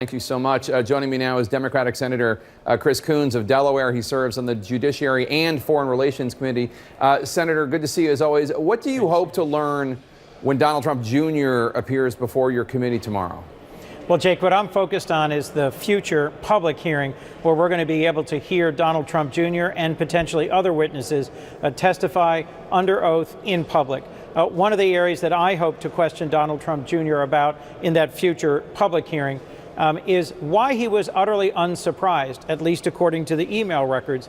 Thank you so much. Joining me now is Democratic Senator Chris Coons of Delaware. He serves on the Judiciary and Foreign Relations Committee. Senator, good to see you as always. What do you hope to learn when Donald Trump Jr. appears before your committee tomorrow? Well, Jake, what I'm focused on is the future public hearing where we're going to be able to hear Donald Trump Jr. and potentially other witnesses testify under oath in public. One of the areas that I hope to question Donald Trump Jr. about in that future public hearing is why he was utterly unsurprised, at least according to the email records,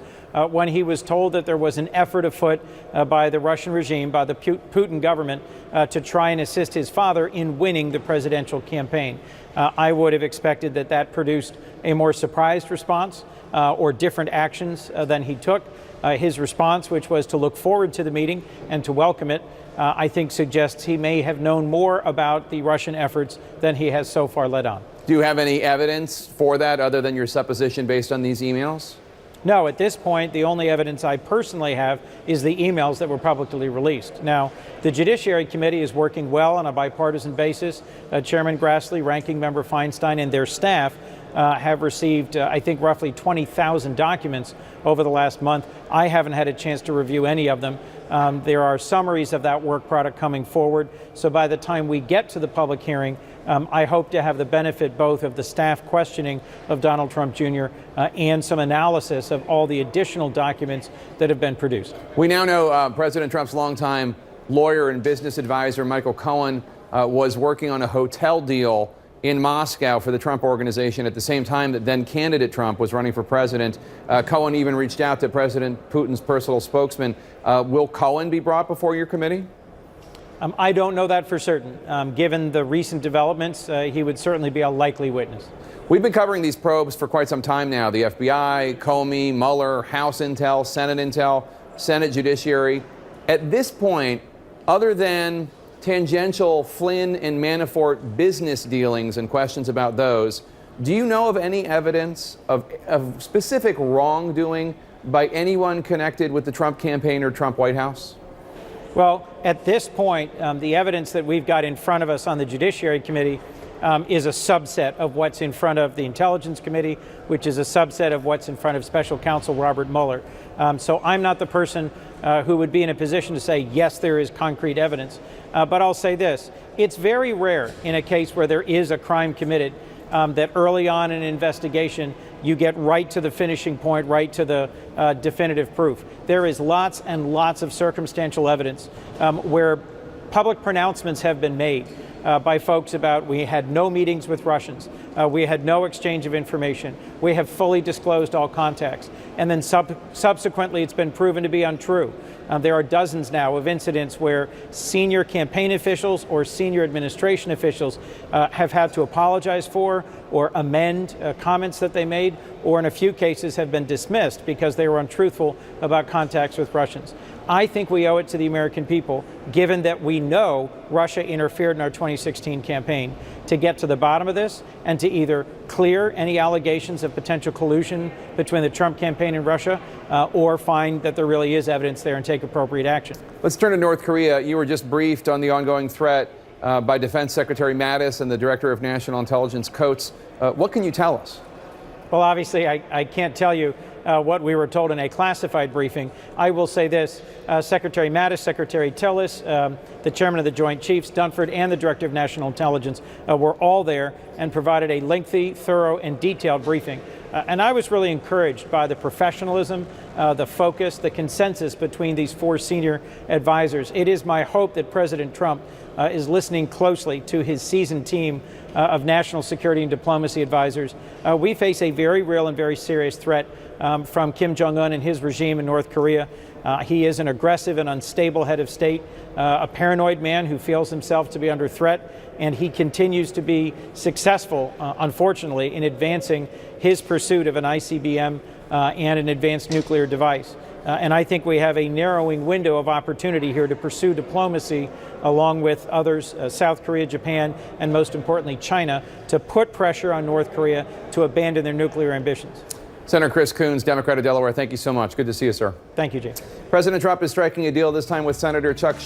when he was told that there was an effort afoot by the Russian regime, by the Putin government, to try and assist his father in winning the presidential campaign. I would have expected that that produced a more surprised response or different actions than he took. His response, which was to look forward to the meeting and to welcome it, I think suggests he may have known more about the Russian efforts than he has so far let on. Do you have any evidence for that other than your supposition based on these emails? No, at this point, the only evidence I personally have is the emails that were publicly released. Now, the Judiciary Committee is working well on a bipartisan basis. Chairman Grassley, Ranking Member Feinstein, and their staff have received, I think, roughly 20,000 documents over the last month. I haven't had a chance to review any of them. There are summaries of that work product coming forward. So by the time we get to the public hearing, I hope to have the benefit both of the staff questioning of Donald Trump Jr. And some analysis of all the additional documents that have been produced. We now know President Trump's longtime lawyer and business advisor, Michael Cohen, was working on a hotel deal in Moscow for the Trump Organization at the same time that then candidate Trump was running for president. Cohen even reached out to President Putin's personal spokesman. Will Cohen be brought before your committee? I don't know that for certain. Given the recent developments, he would certainly be a likely witness. We've been covering these probes for quite some time now. The FBI, Comey, Mueller, House Intel, Senate Judiciary. At this point, other than tangential Flynn and Manafort business dealings and questions about those, do you know of any evidence of specific wrongdoing by anyone connected with the Trump campaign or Trump White House? Well, at this point, the evidence that we've got in front of us on the Judiciary Committee is a subset of what's in front of the Intelligence Committee, which is a subset of what's in front of Special Counsel Robert Mueller. So I'm not the person who would be in a position to say, yes, there is concrete evidence. But I'll say this, it's very rare in a case where there is a crime committed that early on in an investigation, you get right to the finishing point, right to the definitive proof. There is lots and lots of circumstantial evidence where public pronouncements have been made by folks about we had no meetings with Russians, we had no exchange of information, we have fully disclosed all contacts, and then subsequently it's been proven to be untrue. There are dozens now of incidents where senior campaign officials or senior administration officials have had to apologize for or amend comments that they made, or in a few cases have been dismissed because they were untruthful about contacts with Russians. I think we owe it to the American people, given that we know Russia interfered in our 2016 campaign, to get to the bottom of this and to either clear any allegations of potential collusion between the Trump campaign and Russia or find that there really is evidence there and take appropriate action. Let's turn to North Korea. You were just briefed on the ongoing threat by Defense Secretary Mattis and the Director of National Intelligence, Coates. What can you tell us? Well, obviously, I can't tell you what we were told in a classified briefing. I will say this, Secretary Mattis, Secretary Tillis, the Chairman of the Joint Chiefs, Dunford, and the Director of National Intelligence were all there and provided a lengthy, thorough, and detailed briefing. And I was really encouraged by the professionalism, the focus, the consensus between these four senior advisors. It is my hope that President Trump is listening closely to his seasoned team of national security and diplomacy advisors. We face a very real and very serious threat from Kim Jong-un and his regime in North Korea. He is an aggressive and unstable head of state, a paranoid man who feels himself to be under threat, and he continues to be successful, unfortunately, in advancing his pursuit of an ICBM and an advanced nuclear device. And I think we have a narrowing window of opportunity here to pursue diplomacy along with others, South Korea, Japan, and most importantly, China, to put pressure on North Korea to abandon their nuclear ambitions. Senator Chris Coons, Democrat of Delaware, thank you so much. Good to see you, sir. Thank you, Jay. President Trump is striking a deal this time with Senator Chuck Schumer.